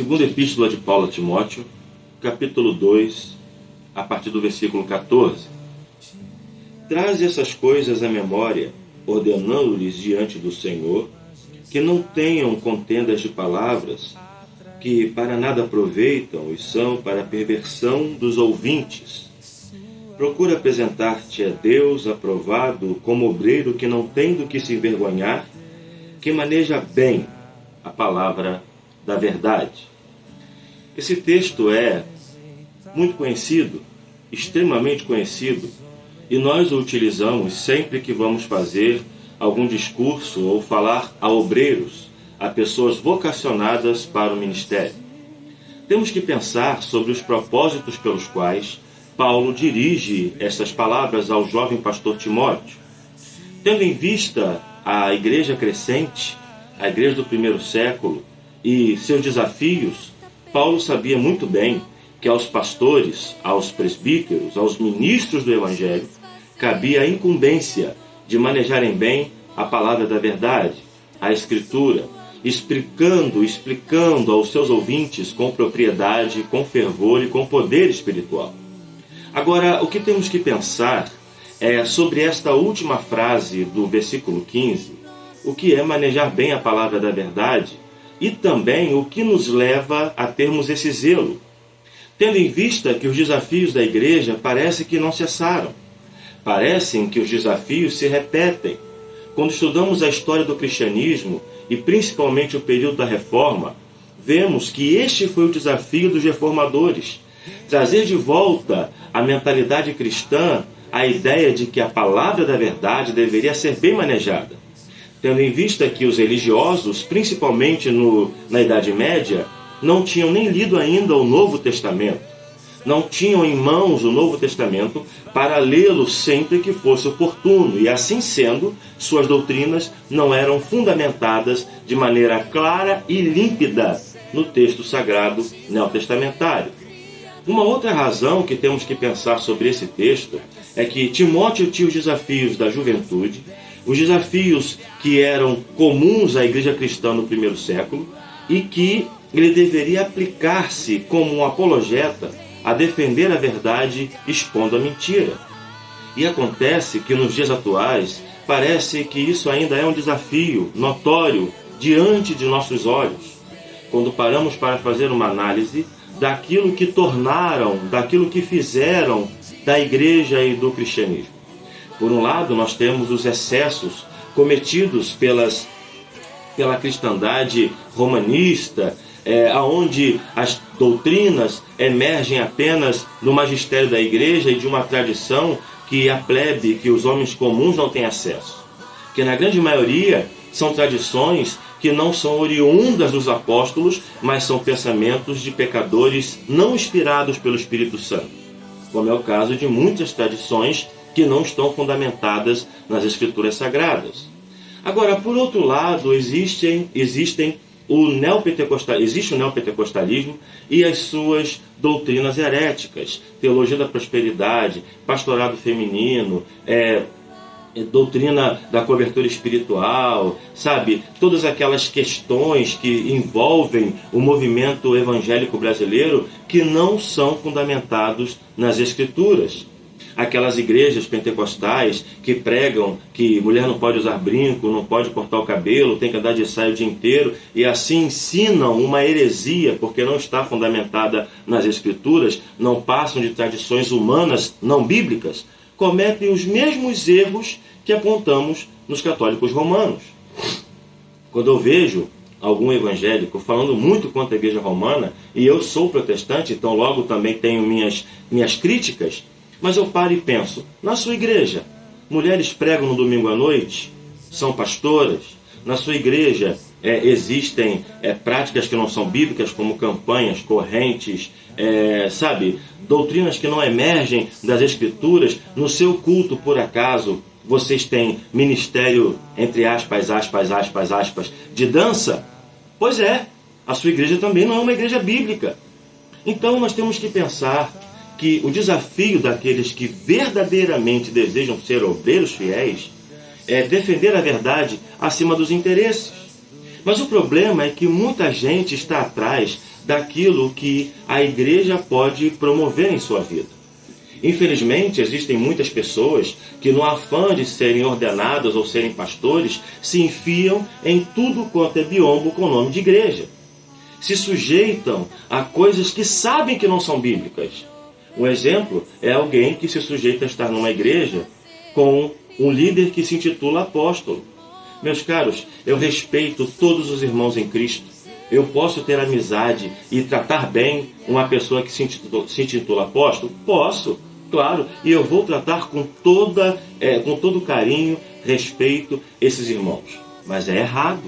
Segunda Epístola de Paulo a Timóteo, capítulo 2, a partir do versículo 14. Traze essas coisas à memória, ordenando-lhes diante do Senhor, que não tenham contendas de palavras, que para nada aproveitam e são para a perversão dos ouvintes. Procura apresentar-te a Deus aprovado como obreiro que não tem do que se envergonhar, que maneja bem a palavra da verdade. Esse texto é muito conhecido, extremamente conhecido, e nós o utilizamos sempre que vamos fazer algum discurso ou falar a obreiros, a pessoas vocacionadas para o ministério. Temos que pensar sobre os propósitos pelos quais Paulo dirige essas palavras ao jovem pastor Timóteo. Tendo em vista a igreja crescente, a igreja do primeiro século e seus desafios, Paulo sabia muito bem que aos pastores, aos presbíteros, aos ministros do Evangelho, cabia a incumbência de manejarem bem a palavra da verdade, a Escritura, explicando aos seus ouvintes com propriedade, com fervor e com poder espiritual. Agora, o que temos que pensar é sobre esta última frase do versículo 15, o que é manejar bem a palavra da verdade e também o que nos leva a termos esse zelo, tendo em vista que os desafios da igreja parecem que não cessaram, parecem que os desafios se repetem. Quando estudamos a história do cristianismo e principalmente o período da Reforma, vemos que este foi o desafio dos reformadores, trazer de volta a mentalidade cristã, a ideia de que a palavra da verdade deveria ser bem manejada. Tendo em vista que os religiosos, principalmente na Idade Média, não tinham nem lido ainda o Novo Testamento, não tinham em mãos o Novo Testamento para lê-lo sempre que fosse oportuno, e assim sendo, suas doutrinas não eram fundamentadas de maneira clara e límpida no texto sagrado neotestamentário. Uma outra razão que temos que pensar sobre esse texto é que Timóteo tinha os desafios da juventude, os desafios que eram comuns à igreja cristã no primeiro século, e que ele deveria aplicar-se como um apologeta a defender a verdade expondo a mentira. E acontece que nos dias atuais parece que isso ainda é um desafio notório diante de nossos olhos, quando paramos para fazer uma análise daquilo que tornaram, daquilo que fizeram da igreja e do cristianismo. Por um lado, nós temos os excessos cometidos pela cristandade romanista, onde as doutrinas emergem apenas do magistério da igreja e de uma tradição que a plebe, que os homens comuns não têm acesso. Que na grande maioria são tradições que não são oriundas dos apóstolos, mas são pensamentos de pecadores não inspirados pelo Espírito Santo, como é o caso de muitas tradições que não estão fundamentadas nas Escrituras Sagradas. Agora, por outro lado, existe o neopentecostalismo e as suas doutrinas heréticas, teologia da prosperidade, pastorado feminino, doutrina da cobertura espiritual, sabe? Todas aquelas questões que envolvem o movimento evangélico brasileiro que não são fundamentados nas Escrituras. Aquelas igrejas pentecostais que pregam que mulher não pode usar brinco, não pode cortar o cabelo, tem que andar de saia o dia inteiro, e assim ensinam uma heresia porque não está fundamentada nas Escrituras, não passam de tradições humanas não bíblicas, cometem os mesmos erros que apontamos nos católicos romanos. Quando eu vejo algum evangélico falando muito contra a igreja romana, e eu sou protestante, então logo também tenho minhas críticas, mas eu paro e penso, na sua igreja, mulheres pregam no domingo à noite? São pastoras? Na sua igreja existem práticas que não são bíblicas, como campanhas, correntes, doutrinas que não emergem das Escrituras? No seu culto, por acaso, vocês têm ministério, entre aspas, de dança? Pois é, a sua igreja também não é uma igreja bíblica. Então nós temos que pensar que o desafio daqueles que verdadeiramente desejam ser obreiros fiéis é defender a verdade acima dos interesses. Mas o problema é que muita gente está atrás daquilo que a igreja pode promover em sua vida. Infelizmente, existem muitas pessoas que, no afã de serem ordenadas ou serem pastores, se enfiam em tudo quanto é biombo com o nome de igreja. Se sujeitam a coisas que sabem que não são bíblicas. Um exemplo é alguém que se sujeita a estar numa igreja com um líder que se intitula apóstolo. Meus caros, eu respeito todos os irmãos em Cristo. Eu posso ter amizade e tratar bem uma pessoa que se intitula apóstolo? Posso, claro. E eu vou tratar com todo carinho, respeito esses irmãos. Mas é errado,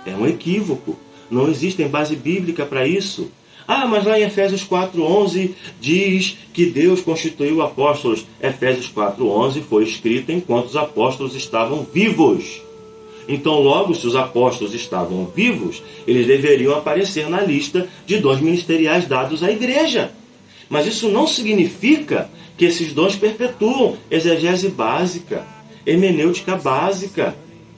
é um equívoco. Não existe base bíblica para isso. Ah, mas lá em Efésios 4:11 diz que Deus constituiu apóstolos. Efésios 4:11 foi escrito enquanto os apóstolos estavam vivos. Então, logo, se os apóstolos estavam vivos, eles deveriam aparecer na lista de dons ministeriais dados à igreja. Mas isso não significa que esses dons perpetuam exegese básica, hermenêutica básica.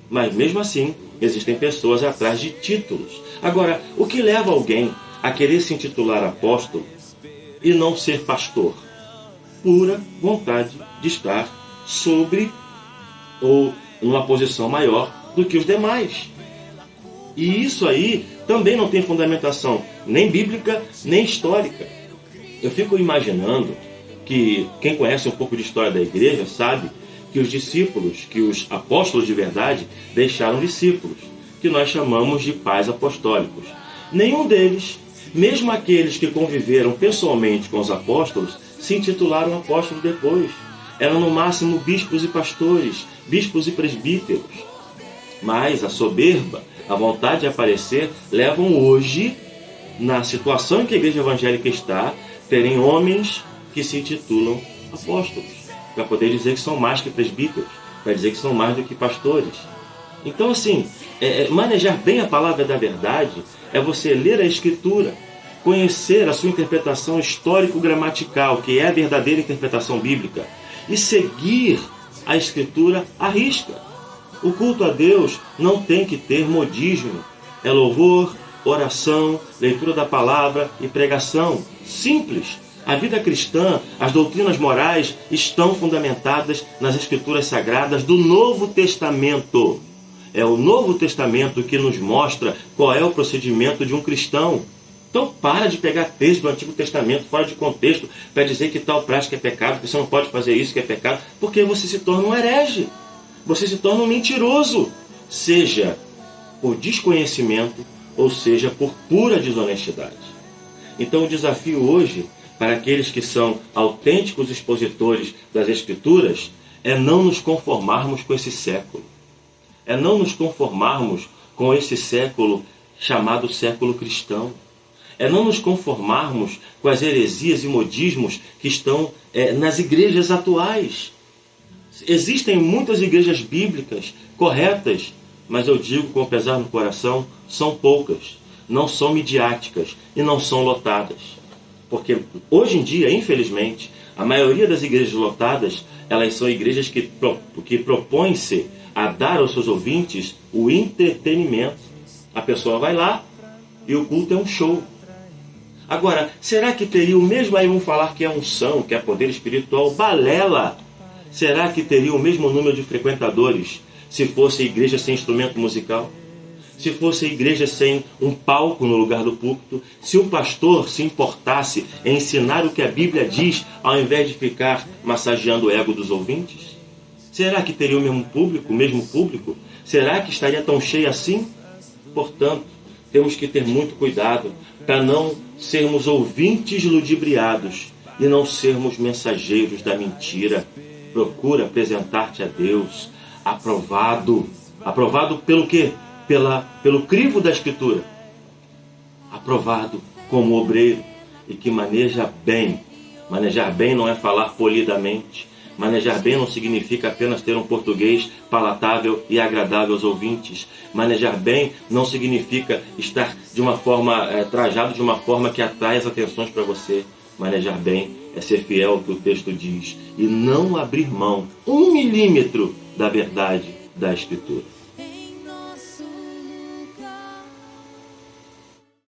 Mas, mesmo assim, existem pessoas atrás de títulos. Agora, o que leva alguém a querer se intitular apóstolo e não ser pastor? Pura vontade de estar sobre ou numa posição maior do que os demais. E isso aí também não tem fundamentação nem bíblica, nem histórica. Eu fico imaginando que quem conhece um pouco de história da igreja sabe que os discípulos, que os apóstolos de verdade, deixaram discípulos, que nós chamamos de pais apostólicos. Nenhum deles, mesmo aqueles que conviveram pessoalmente com os apóstolos, se intitularam apóstolos depois. Eram no máximo bispos e pastores, bispos e presbíteros. Mas a soberba, a vontade de aparecer, levam hoje, na situação em que a igreja evangélica está, terem homens que se intitulam apóstolos, para poder dizer que são mais que presbíteros, para dizer que são mais do que pastores. Então, assim, manejar bem a palavra da verdade é você ler a Escritura, conhecer a sua interpretação histórico-gramatical, que é a verdadeira interpretação bíblica, e seguir a Escritura à risca. O culto a Deus não tem que ter modismo. É louvor, oração, leitura da palavra e pregação. Simples. A vida cristã, as doutrinas morais estão fundamentadas nas Escrituras Sagradas do Novo Testamento. É o Novo Testamento que nos mostra qual é o procedimento de um cristão. Então para de pegar texto do Antigo Testamento fora de contexto para dizer que tal prática é pecado, que você não pode fazer isso que é pecado, porque você se torna um herege. Você se torna um mentiroso, seja por desconhecimento ou seja por pura desonestidade. Então o desafio hoje, para aqueles que são autênticos expositores das Escrituras, é não nos conformarmos com esse século. É não nos conformarmos com esse século chamado século cristão. É não nos conformarmos com as heresias e modismos que estão nas igrejas atuais. Existem muitas igrejas bíblicas corretas, mas eu digo com pesar no coração, são poucas, não são midiáticas e não são lotadas. Porque hoje em dia, infelizmente, a maioria das igrejas lotadas, elas são igrejas que propõem-se a dar aos seus ouvintes o entretenimento. A pessoa vai lá e o culto é um show. Agora, será que teria o mesmo, aí vão falar que é unção, que é poder espiritual? Balela! Será que teria o mesmo número de frequentadores se fosse igreja sem instrumento musical? Se fosse igreja sem um palco no lugar do púlpito? Se o pastor se importasse em ensinar o que a Bíblia diz, ao invés de ficar massageando o ego dos ouvintes? Será que teria o mesmo público? Será que estaria tão cheio assim? Portanto, temos que ter muito cuidado para não sermos ouvintes ludibriados e não sermos mensageiros da mentira. Procura apresentar-te a Deus aprovado. Aprovado pelo quê? Pelo crivo da Escritura. Aprovado como obreiro e que maneja bem. Manejar bem não é falar polidamente. Manejar bem não significa apenas ter um português palatável e agradável aos ouvintes. Manejar bem não significa estar de uma forma, trajado de uma forma que atrai as atenções para você. Manejar bem é ser fiel ao que o texto diz e não abrir mão 1 milímetro da verdade da Escritura.